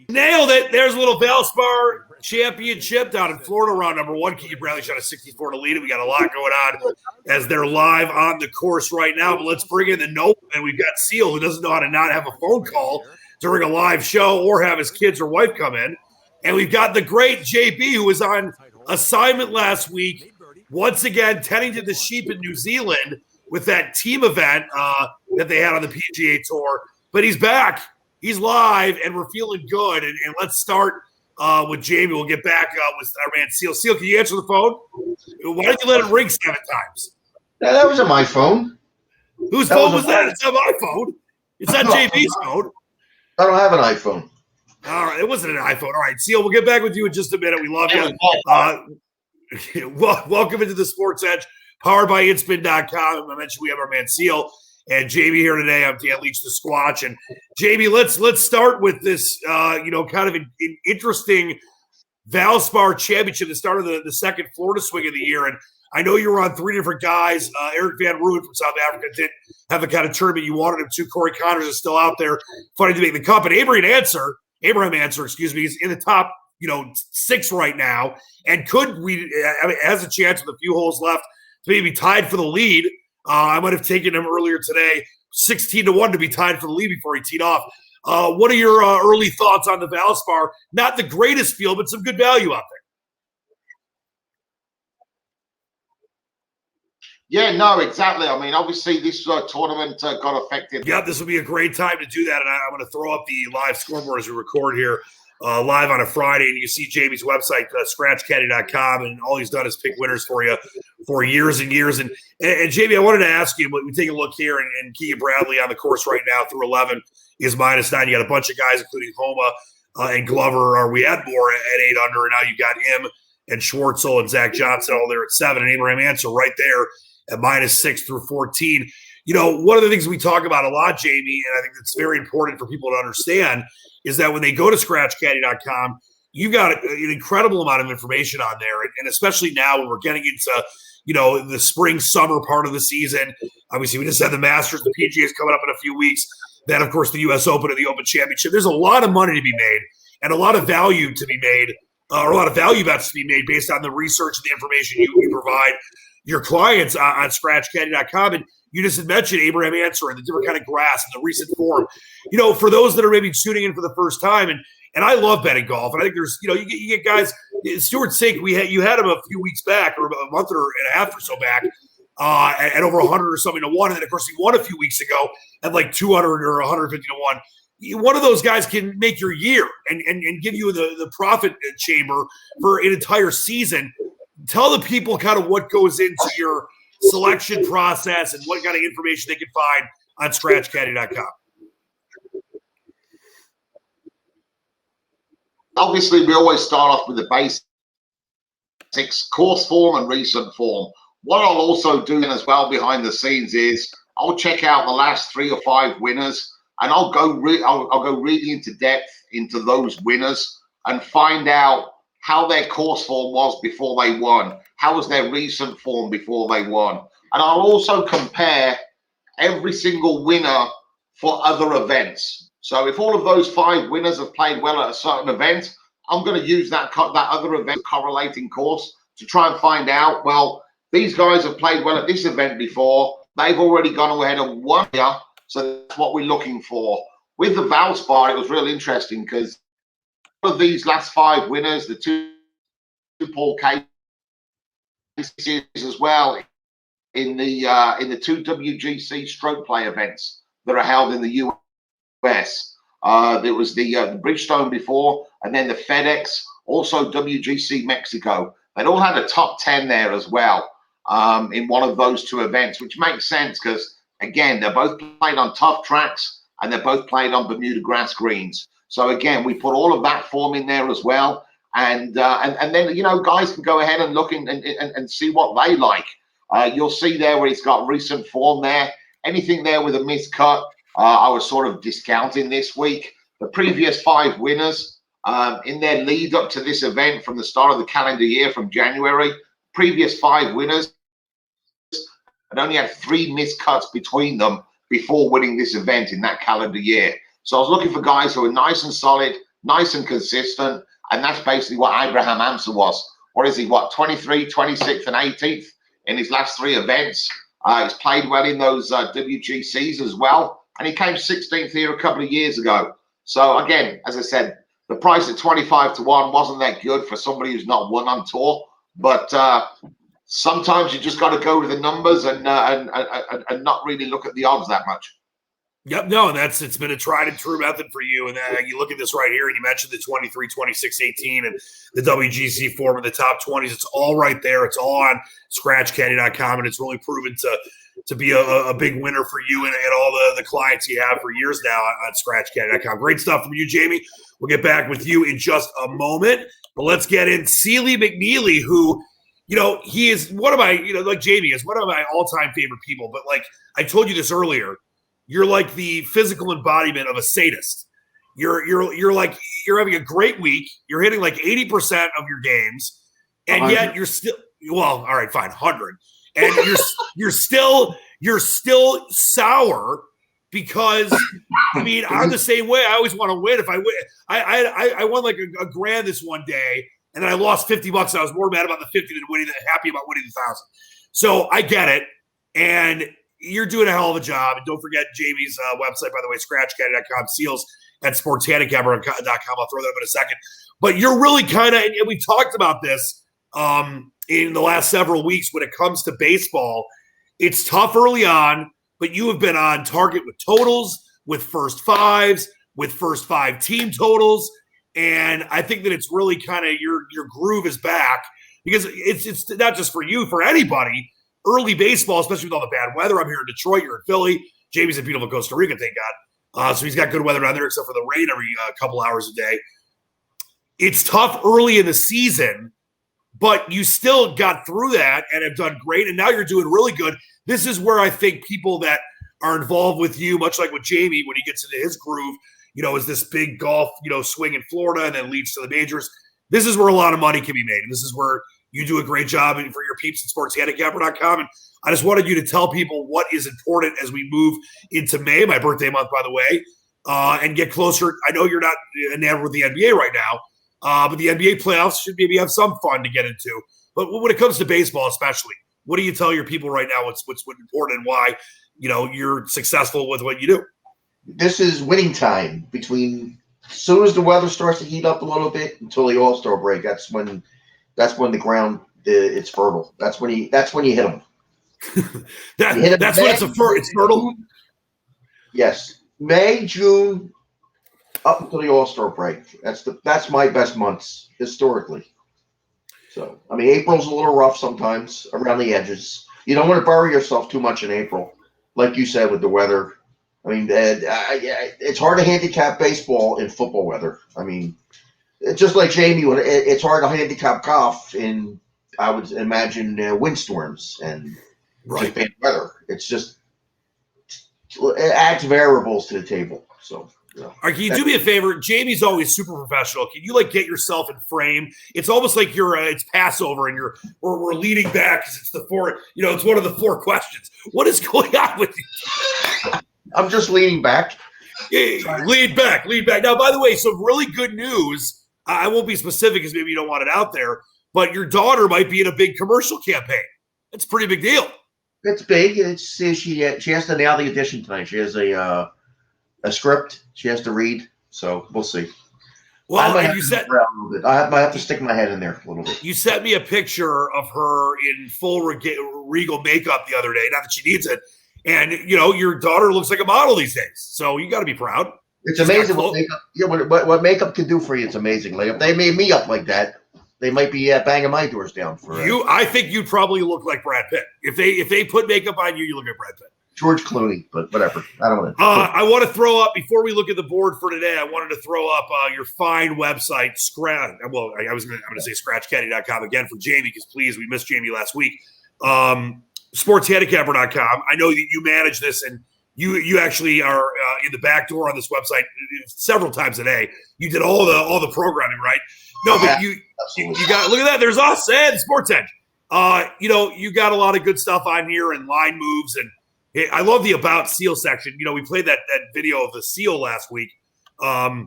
Nailed it. There's a little Valspar championship down in Florida, round number one. Keegan Bradley shot a 64 to lead it. We got a lot going on as they're live on the course right now. But let's bring in the nobleman. We've got Seal, who doesn't know how to not have a phone call during a live show or have his kids or wife come in. And we've got the great JB, who was on assignment last week, once again tending to the sheep in New Zealand with that team event that they had on the PGA Tour. But he's back. He's live, and we're feeling good. And let's start with Jamie. We'll get back with our man Seal. Seal, can you answer the phone? Why did you let it ring 7 times? Yeah, that wasn't my phone. Whose phone was that? It's not my phone. It's not JB's phone. I don't have an iPhone. All right, it wasn't an iPhone. All right, Seal, we'll get back with you in just a minute. We love you. Welcome into the Sports Edge, powered by Inspin.com. I mentioned we have our man Seal and JB here today. I'm Dan Leach, the Squatch. And JB, let's start with this, kind of an interesting Valspar championship, the start of the second Florida swing of the year. And I know you were on 3 different guys. Eric Van Rooyen from South Africa didn't have the kind of tournament you wanted him to. Corey Connors is still out there fighting to make the cut. But Abraham Answer, is in the top, 6 right now. And has a chance with a few holes left to maybe tied for the lead. I might have taken him earlier today, 16-1 to be tied for the lead before he teed off. What are your early thoughts on the Valspar? Not the greatest field, but some good value out there. Yeah, no, exactly. I mean, obviously this tournament got affected. Yeah, this will be a great time to do that. And I'm going to throw up the live scoreboard as we record here live on a Friday. And you see Jamie's website, scratchcaddy.com, and all he's done is pick winners for you for years and years. And Jamie, I wanted to ask you, we take a look here, and Keegan Bradley on the course right now through 11 is -9. You got a bunch of guys, including Homa and Glover. Are we at more at 8 under? And now you've got him and Schwartzel and Zach Johnson all there at 7, and Abraham Answer right there at -6 through 14. One of the things we talk about a lot, Jamie, and I think it's very important for people to understand, is that when they go to scratchcaddy.com, you've got an incredible amount of information on there. And especially now when we're getting into, the spring, summer part of the season. Obviously, we just had the Masters, the PGA is coming up in a few weeks. Then, of course, the U.S. Open and the Open Championship. There's a lot of money to be made and a lot of value to be made, or a lot of value bets to be made based on the research and the information you provide your clients on scratchcaddy.com. And you just had mentioned Abraham Answer and the different kind of grass and the recent form. For those that are maybe tuning in for the first time, and I love betting golf, and I think there's, you get guys, Stuart Sink, you had him a few weeks back, or a month and a half or so back, at over 100 or something to 1. And then, of course, he won a few weeks ago at like 200 or 150 to 1. One of those guys can make your year and give you the profit chamber for an entire season. Tell the people kind of what goes into your selection process and what kind of information they can find on scratchcaddy.com. Obviously, we always start off with the basics, course form and recent form. What I'll also do as well behind the scenes is I'll check out the last 3 or 5 winners, and I'll go really into depth into those winners and find out how their course form was before they won. How was their recent form before they won? And I'll also compare every single winner for other events. So if all of those 5 winners have played well at a certain event, I'm going to use that other event correlating course to try and find out, well, these guys have played well at this event before. They've already gone ahead and won here. So that's what we're looking for. With the Valspar, it was really interesting because of these last 5 winners, the 2 Paul cases as well in the 2 WGC stroke play events that are held in the US. There was the Bridgestone before, and then the FedEx, also WGC Mexico. They'd all had a top 10 there as well in one of those 2 events, which makes sense because, again, they're both played on tough tracks and they're both played on Bermuda grass greens. So again, we put all of that form in there as well, and then guys can go ahead and look and see what they like. You'll see there where it's got recent form there. Anything there with a miscut, I was sort of discounting this week. The previous 5 winners in their lead up to this event from the start of the calendar year, from January, previous 5 winners and only had 3 miscuts between them before winning this event in that calendar year. So I was looking for guys who were nice and solid, nice and consistent, and that's basically what Abraham Amsa was. What is he, 23, 26th, and 18th in his last 3 events. He's played well in those WGCs as well, and he came 16th here a couple of years ago. So again, as I said, the price at 25 to 1 wasn't that good for somebody who's not won on tour, but sometimes you just got to go with the numbers and not really look at the odds that much. Yep, no, and it's been a tried and true method for you. And you look at this right here, and you mentioned the 23, 26, 18, and the WGC form in the top 20s. It's all right there. It's all on ScratchCaddy.com, and it's really proven to be a big winner for you and all the clients you have for years now on ScratchCaddy.com. Great stuff from you, Jamie. We'll get back with you in just a moment, but let's get in Sealy McNeely, who, he is one of my, like Jamie is one of my all-time favorite people. But like I told you this earlier, you're like the physical embodiment of a sadist. You're having a great week. You're hitting like 80% of your games, and 100. Yet you're still all right, fine, 100, and you're still sour because I'm the same way. I always want to win. If I win, I won like a grand this one day, and then I lost $50. I was more mad about the 50 than happy about winning the 1,000. So I get it, and you're doing a hell of a job. And don't forget Jamie's website, by the way, ScratchCaddy.com, seals at Sportsedge.com. I'll throw that up in a second. But you're really kind of, and we talked about this in the last several weeks when it comes to baseball. It's tough early on, but you have been on target with totals, with first fives, with first 5 team totals. And I think that it's really kind of your groove is back, because it's not just for you, for anybody. Early baseball, especially with all the bad weather. I'm here in Detroit. You're in Philly. Jamie's in beautiful Costa Rica, thank God. So he's got good weather down there, except for the rain every couple hours a day. It's tough early in the season, but you still got through that and have done great. And now you're doing really good. This is where I think people that are involved with you, much like with Jamie, when he gets into his groove, is this big golf, swing in Florida and then leads to the majors. This is where a lot of money can be made. And this is where you do a great job for your peeps at sportshandicapper.com. And I just wanted you to tell people what is important as we move into May, my birthday month, by the way, and get closer. I know you're not enamored with the NBA right now, but the NBA playoffs should maybe have some fun to get into. But when it comes to baseball especially, what do you tell your people right now what's important and why you're successful with what you do? This is winning time between as soon as the weather starts to heat up a little bit until the All-Star break. That's when the ground it's fertile. That's when you hit them. That's when it's fertile. Yes, May, June, up until the All-Star break. That's my best months historically. So April's a little rough sometimes around the edges. You don't want to bury yourself too much in April, like you said with the weather. It's hard to handicap baseball in football weather. Just like Jamie, it's hard to handicap golf in, I would imagine, windstorms and right. bad weather. It's just, it adds variables to the table. So, All right, can you do me a favor? Jamie's always super professional. Can you get yourself in frame? It's almost like it's Passover and we're leading back because it's the 4. It's one of the 4 questions. What is going on with you? I'm just leaning back. Yeah, lead back. Now, by the way, some really good news. I won't be specific because maybe you don't want it out there, but your daughter might be in a big commercial campaign. It's a pretty big deal. It's big. She has to nail the audition tonight. She has a script she has to read, so we'll see. Well, I might have to stick my head in there a little bit. You sent me a picture of her in full regal makeup the other day. Not that she needs it. And, your daughter looks like a model these days. So you got to be proud. It's amazing what makeup, what makeup can do for you. It's amazing. Like if they made me up like that, they might be banging my doors down for you. I think you'd probably look like Brad Pitt if they put makeup on you. You look like Brad Pitt. George Clooney, but whatever. I don't want to. I want to throw up before we look at the board for today. I wanted to throw up your fine website, Scratch. Well, I'm going to say ScratchCaddy.com again for Jamie because please, we missed Jamie last week. SportsHandicapper.com. I know that you manage this and you actually are in the back door on this website several times a day. You did all the programming, right? No, but you got, look at that. There's us and Sportsedge. You got a lot of good stuff on here and line moves. And I love the About Seal section. We played that video of the seal last week. I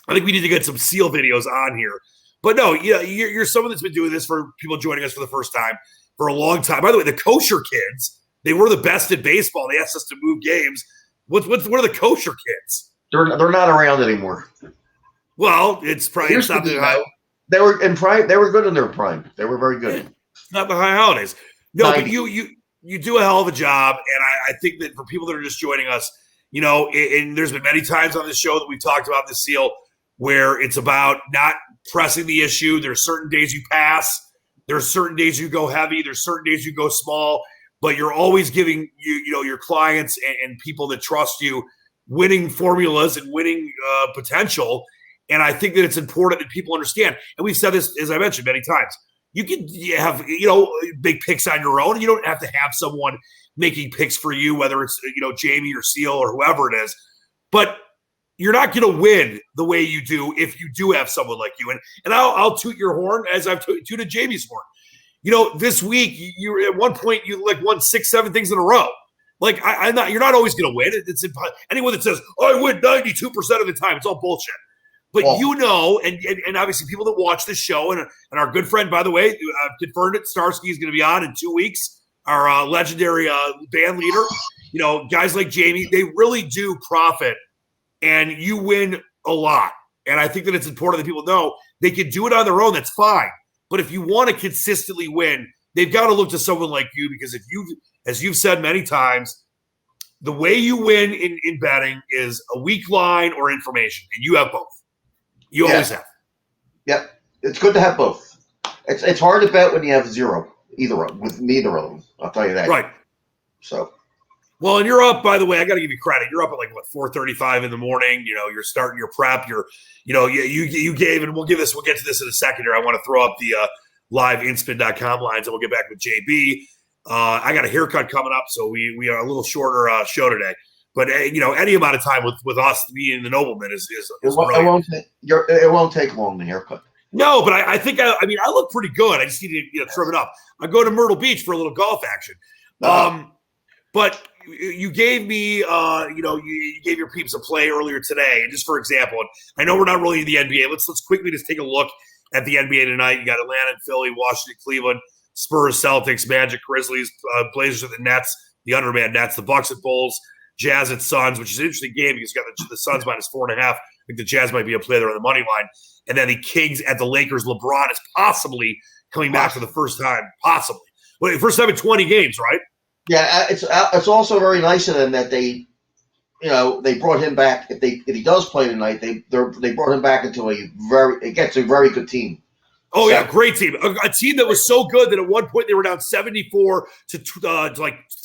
think we need to get some SEAL videos on here. But no, you're someone that's been doing this for people joining us for the first time for a long time. By the way, the kosher kids, they were the best at baseball. They asked us to move games. What are the kosher kids? They're not around anymore. Well, it's probably something. They were in prime. They were good in their prime. They were very good. It's not the high holidays. No, but you do a hell of a job, and I think that for people that are just joining us, and there's been many times on this show that we've talked about the SEAL where it's about not pressing the issue. There's certain days you pass. There's certain days you go heavy. There's certain days you go small. But you're always giving your clients and people that trust you winning formulas and winning potential. And I think that it's important that people understand. And we've said this, as I mentioned many times. You can have big picks on your own. You don't have to have someone making picks for you, whether it's Jamie or Seal or whoever it is. But you're not going to win the way you do if you do have someone like you. And I'll toot your horn as I've tooted Jamie's horn. This week you at one point you won 6-7 things in a row. Like you're not always going to win. It's anyone that says, "Oh, I win 92% of the time," it's all bullshit. But and obviously people that watch this show and our good friend, by the way, confirmed it, Starsky is going to be on in 2 weeks. Our legendary band leader, guys like Jamie, they really do profit, and you win a lot. And I think that it's important that people know they can do it on their own. That's fine. But if you want to consistently win, they've got to look to someone like you, because as you've said many times, the way you win in betting is a weak line or information, and you have both. You always have. Yep. It's good to have both. It's hard to bet when you have zero, neither of them. I'll tell you that. Right. So. Well, and you're up, by the way, I got to give you credit. You're up at 4:35 in the morning. You're starting your prep. You gave, and we'll get to this in a second here. I want to throw up the live inspin.com lines, and we'll get back with JB. I got a haircut coming up, so we are a little shorter show today. But any amount of time with us being the nobleman is it won't take long, the haircut. No, but I think I look pretty good. I just need to trim it up. I go to Myrtle Beach for a little golf action. But you gave me you gave your peeps a play earlier today, and just for example, and I know we're not really in the NBA. Let's quickly just take a look at the NBA tonight. You got Atlanta and Philly, Washington, Cleveland, Spurs, Celtics, Magic, Grizzlies, Blazers at the Nets, the underman Nets, the Bucks at Bulls, Jazz at Suns, which is an interesting game because you got the Suns -4.5. I think the Jazz might be a play there on the money line. And then the Kings at the Lakers. LeBron is possibly coming back for the first time. Possibly. Well, first time in 20 games, right? Yeah, it's also very nice of them that they brought him back. If he does play tonight, they brought him back into a very good team. Oh, yeah, great team. A team that was so good that at one point they were down 74 to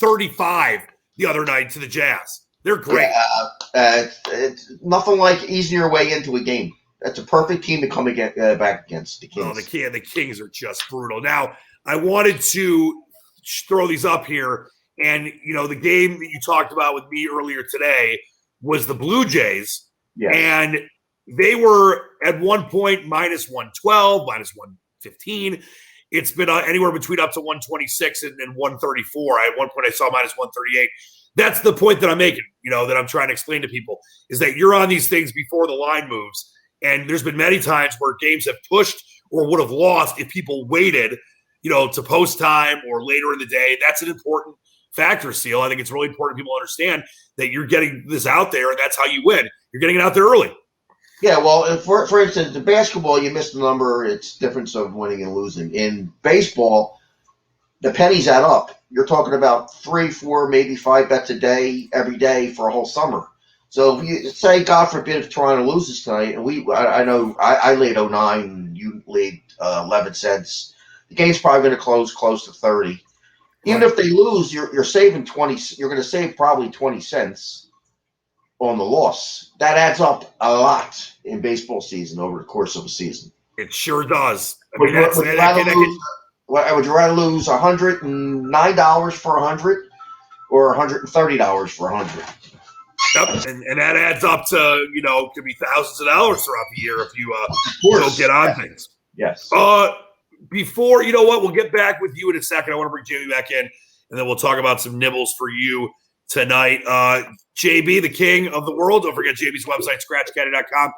35 the other night to the Jazz. They're great. It's nothing like easing your way into a game. That's a perfect team to come back against the Kings. Oh, the Kings are just brutal. Now, I wanted to throw these up here, and the game that you talked about with me earlier today was the Blue Jays, and they were at one point -112, -115. It's been anywhere between up to 126 and 134. At one point I saw -138. That's the point that I'm making, that I'm trying to explain to people, is that you're on these things before the line moves. And there's been many times where games have pushed or would have lost if people waited, to post time or later in the day. That's an important factor, Seal. I think it's really important people understand that you're getting this out there, and that's how you win. You're getting it out there early. Yeah, well, for instance, in basketball, you missed the number. It's difference of winning and losing. In baseball, the pennies add up. You're talking about 3, 4, maybe 5 bets a day, every day for a whole summer. So if you say, God forbid, if Toronto loses tonight, and I know I laid 09, and you laid 11 cents. The game's probably going to close to 30. Even if they lose, you're saving 20. You're going to save probably 20 cents on the loss. That adds up a lot in baseball season over the course of a season. It sure does. Would you rather lose $109 for 100 or $130 for 100? Yep, and that adds up to, could be thousands of dollars throughout the year if you don't get on things. Yes. Before, we'll get back with you in a second. I want to bring Jamie back in, and then we'll talk about some nibbles for you tonight. JB, the king of the world. Don't forget JB's website, scratchcaddy.com.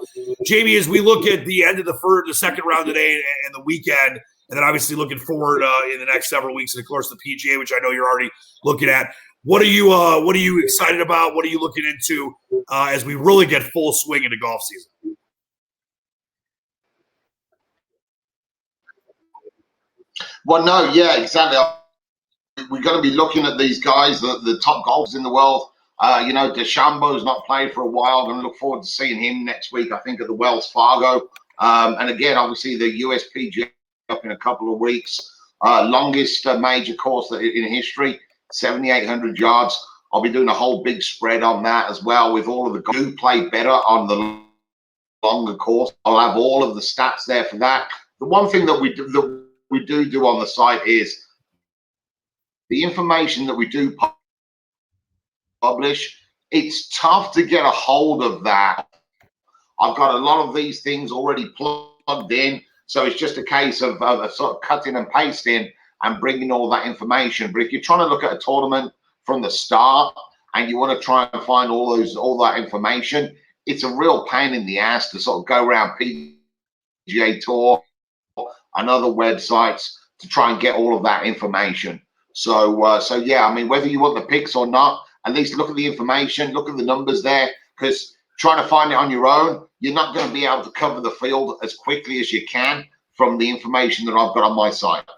JB, as we look at the end of the second round today and the weekend, and then obviously looking forward in the next several weeks, and of course the PGA, which I know you're already looking at. What are you excited about? What are you looking into as we really get full swing into golf season? Well, no, yeah, exactly. We're going to be looking at these guys, the top golfers in the world. DeChambeau's not played for a while. I'm going to look forward to seeing him next week, I think, at the Wells Fargo. And again, obviously, the USPGA up in a couple of weeks. Longest major course in history, 7,800 yards. I'll be doing a whole big spread on that as well with all of the guys who play better on the longer course. I'll have all of the stats there for that. The one thing that we do on the site is the information that we do publish. It's tough to get a hold of that. I've got a lot of these things already plugged in, so it's just a case of sort of cutting and pasting and bringing all that information. But if you're trying to look at a tournament from the start and you want to try and find all that information, it's a real pain in the ass to sort of go around PGA Tour and other websites to try and get all of that information. So yeah, I mean, whether you want the picks or not, at least look at the information, look at the numbers there, because trying to find it on your own, you're not going to be able to cover the field as quickly as you can from the information that I've got on my site.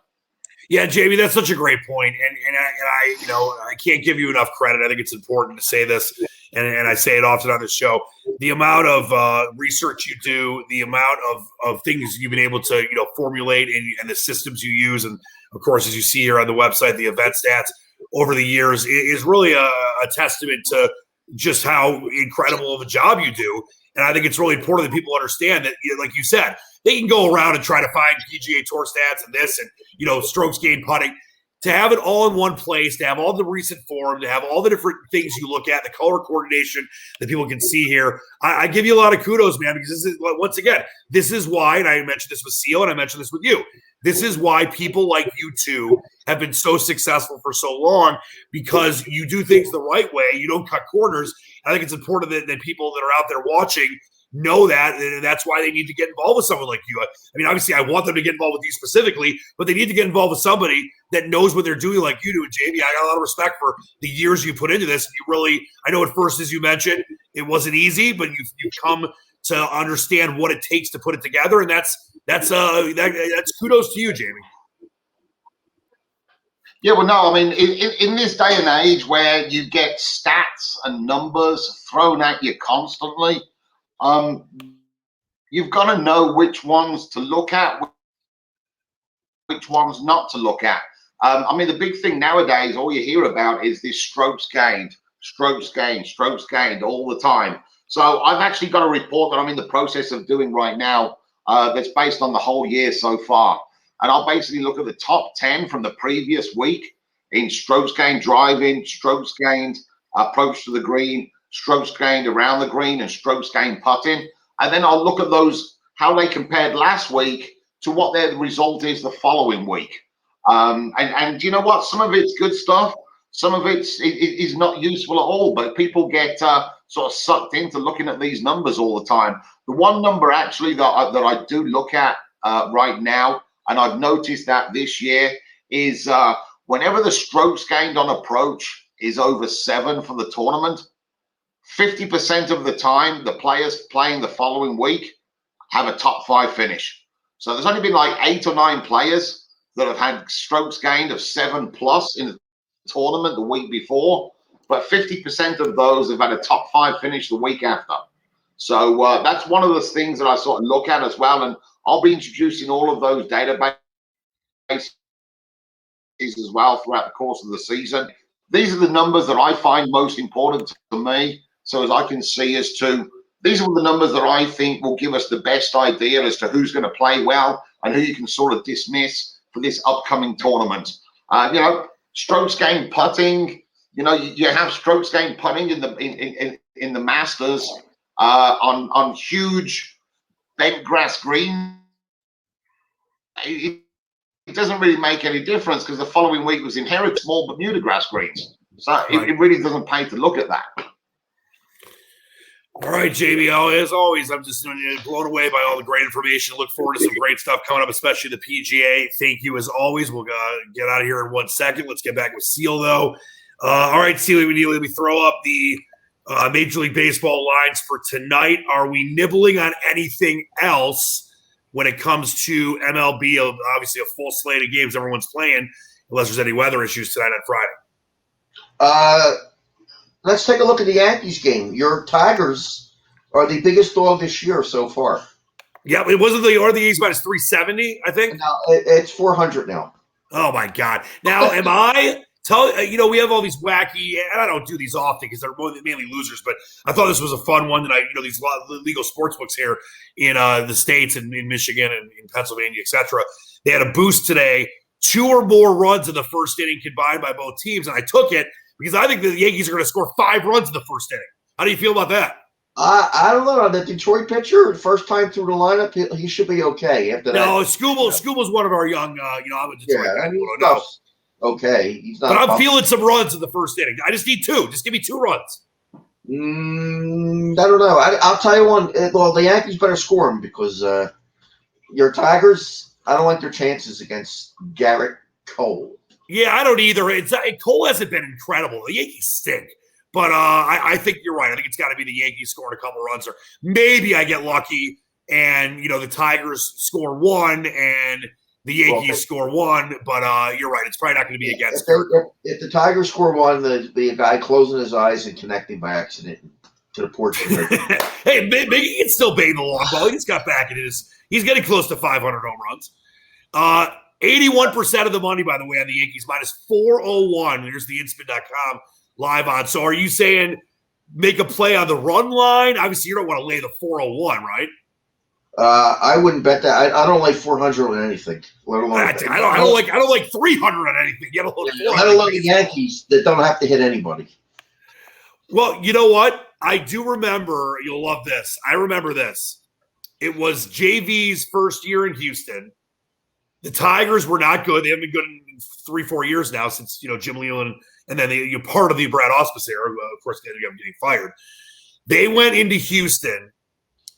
Yeah, Jamie, that's such a great point, and I can't give you enough credit. I think it's important to say this, and I say it often on the show. The amount of research you do, the amount of things you've been able to formulate, and the systems you use, and of course, as you see here on the website, the event stats over the years is really a testament to just how incredible of a job you do. And I think it's really important that people understand that, like you said, they can go around and try to find PGA Tour stats and this and, strokes gained, putting. To have it all in one place, to have all the recent form, to have all the different things you look at, the color coordination that people can see here, I give you a lot of kudos, man, because this is, once again, this is why, and I mentioned this with Seal and I mentioned this with you, this is why people like you two have been so successful for so long, because you do things the right way. You don't cut corners. I think it's important that people that are out there watching know that, and that's why they need to get involved with someone like you. I mean, obviously, I want them to get involved with you specifically, but they need to get involved with somebody that knows what they're doing like you do. And Jamie, I got a lot of respect for the years you put into this. You really, I know at first, as you mentioned, it wasn't easy, but you've come to understand what it takes to put it together, and that's kudos to you, Jamie. Yeah, well, no, I mean, in this day and age where you get stats and numbers thrown at you constantly, you've got to know which ones to look at, which ones not to look at. I mean, the big thing nowadays, all you hear about is this strokes gained all the time. So I've actually got a report that I'm in the process of doing right now that's based on the whole year so far. And I'll basically look at the top 10 from the previous week in strokes gained driving, strokes gained approach to the green, strokes gained around the green, and strokes gained putting. And then I'll look at those, how they compared last week to what their result is the following week. And you know what? Some of it's good stuff. Some of it is not useful at all, but people get sort of sucked into looking at these numbers all the time. The one number actually that I do look at right now, and I've noticed that this year, is whenever the strokes gained on approach is over 7 for the tournament, 50% of the time the players playing the following week have a top 5 finish. So there's only been like 8 or 9 players that have had strokes gained of 7+ in the tournament the week before, but 50% of those have had a top 5 finish the week after. So that's one of the things that I sort of look at as well, and I'll be introducing all of those databases as well throughout the course of the season. These are the numbers that I find most important to me, so as I can see as to these are the numbers that I think will give us the best idea as to who's going to play well and who you can sort of dismiss for this upcoming tournament. Strokes gained putting. You have strokes gained putting in the Masters on huge bent grass green. It doesn't really make any difference because the following week was inherited small Bermuda grass greens. So it really doesn't pay to look at that. All right, JB. As always, I'm just blown away by all the great information. Look forward to some great stuff coming up, especially the PGA. Thank you as always. We'll get out of here in 1 second. Let's get back with Seal, though. All right, Seal, we throw up the Major League Baseball lines for tonight. Are we nibbling on anything else when it comes to MLB? Obviously, a full slate of games everyone's playing, unless there's any weather issues tonight on Friday. Let's take a look at the Yankees game. Your Tigers are the biggest dog this year so far. Yeah, it wasn't the Yankees minus 370, I think. Now it's 400 now. Oh my God! Now, am I? We have all these wacky, and I don't do these often because they're mainly losers. But I thought this was a fun one that these legal sports books here in the States and in Michigan and in Pennsylvania, etc. They had a boost today, 2 or more runs in the first inning combined by both teams, and I took it because I think the Yankees are going to score 5 runs in the first inning. How do you feel about that? I don't know. The Detroit pitcher, first time through the lineup, he should be okay. After that, Skubel's one of our young. I'm a Detroit guy. Okay, he's not. But I'm feeling some runs in the first inning. I just need 2. Just give me 2 runs. I don't know. I'll tell you one. Well, the Yankees better score him because your Tigers. I don't like their chances against Garrett Cole. Yeah, I don't either. Cole hasn't been incredible. The Yankees stink. But I think you're right. I think it's got to be the Yankees scoring a couple runs. Or maybe I get lucky and, the Tigers score 1 and the Yankees score 1. But you're right. It's probably not going to be against if the Tigers score 1, the guy closing his eyes and connecting by accident to the porch. Hey, maybe he can still bang the long ball. He just got back in his – he's getting close to 500 home runs. 81% of the money, by the way, on the Yankees, minus 401. Here's the inspin.com live on. So are you saying make a play on the run line? Obviously, you don't want to lay the 401, right? I wouldn't bet that. I don't like 400 on anything. Let alone I don't like 300 on anything. Let alone the Yankees that don't have to hit anybody. Well, you know what? I do remember. You'll love this. I remember this. It was JV's first year in Houston. The Tigers were not good. They haven't been good in 3-4 years now since Jim Leland and then part of the Brad Auspis era. Of course, they ended up getting fired. They went into Houston,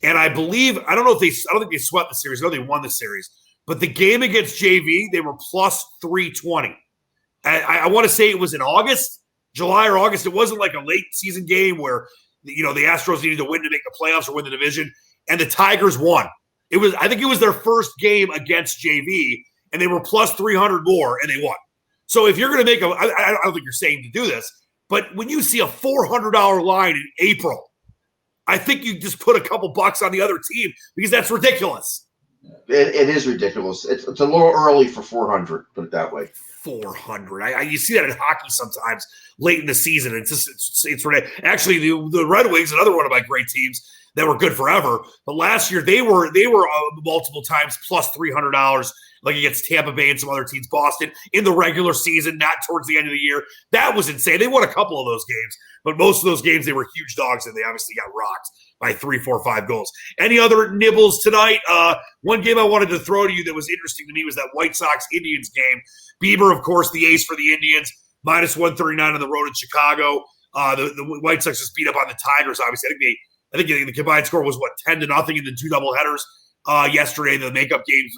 and I don't think they swept the series. I know they won the series, but the game against JV, they were plus 320. I want to say it was in July or August. It wasn't like a late season game where the Astros needed to win to make the playoffs or win the division, and the Tigers won. I think it was their first game against JV, and they were plus 300 more, and they won. So if you're going to make I don't think you're saying to do this, but when you see a $400 line in April, I think you just put a couple bucks on the other team because that's ridiculous. It is ridiculous. It's a little early for 400, put it that way. 400. You see that in hockey sometimes late in the season. It's ridiculous. Actually, the Red Wings, another one of my great teams that were good forever. But last year they were multiple times plus $300, like against Tampa Bay and some other teams, Boston, in the regular season, not towards the end of the year. That was insane. They won a couple of those games, but most of those games they were huge dogs, and they obviously got rocked by 3, 4, 5 goals. Any other nibbles tonight? One game I wanted to throw to you that was interesting to me was that White Sox-Indians game. Bieber, of course, the ace for the Indians, minus 139 on the road in Chicago. The White Sox just beat up on the Tigers, obviously. I think the combined score was 10-0 in the 2 doubleheaders yesterday. The one makeup game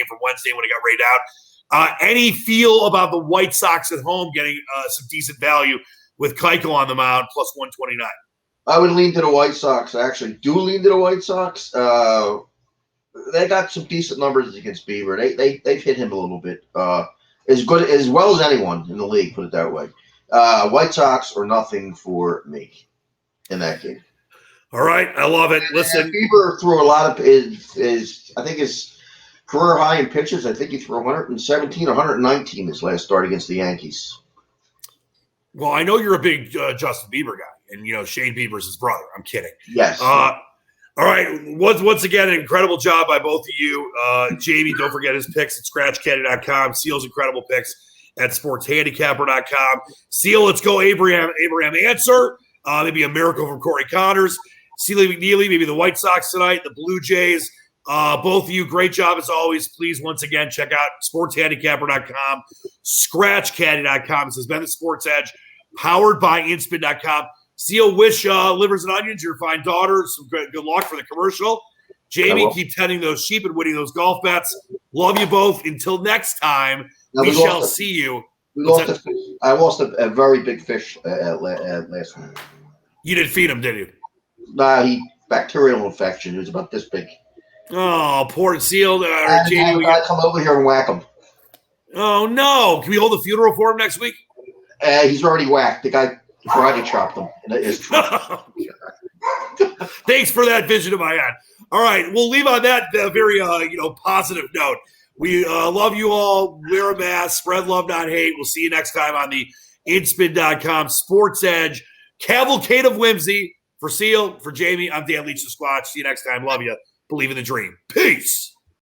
from Wednesday when it got rained out. Any feel about the White Sox at home getting some decent value with Keuchel on the mound plus 129? I would lean to the White Sox. I actually do lean to the White Sox. They got some decent numbers against Bieber. They've hit him a little bit. As well as anyone in the league, put it that way. White Sox or nothing for me in that game. All right, I love it. Listen, Bieber threw a lot of his I think his career high in pitches. I think he threw 117, 119 his last start against the Yankees. Well, I know you're a big Justin Bieber guy, and Shane Bieber's his brother. I'm kidding. Yes. All right. Once again, an incredible job by both of you. Jamie, don't forget his picks at scratchcaddy.com. Seal's incredible picks at sportshandicapper.com. Seal, let's go Abraham answer. Maybe a miracle from Corey Connors. Sealy McNeely, maybe the White Sox tonight, the Blue Jays. Both of you, great job as always. Please, once again, check out sportshandicapper.com, scratchcaddy.com. This has been the Sports Edge powered by inspin.com. Seal, wish Livers and Onions, your fine daughter, some good luck for the commercial. Jamie, keep tending those sheep and winning those golf bets. Love you both. Until next time, we shall see you. I lost a very big fish last week. You didn't feed him, did you? Nah, bacterial infection. He was about this big. Oh, poor Seal. Jamie, we got to come over here and whack him. Oh, no. Can we hold a funeral for him next week? He's already whacked. The guy karate chopped him. Thanks for that vision of my head. All right, we'll leave on that very positive note. We love you all. Wear a mask. Spread love, not hate. We'll see you next time on the inspin.com Sports Edge Cavalcade of Whimsy. For Seal, for Jamie, I'm Dan Leach, the Squatch. See you next time. Love you. Believe in the dream. Peace.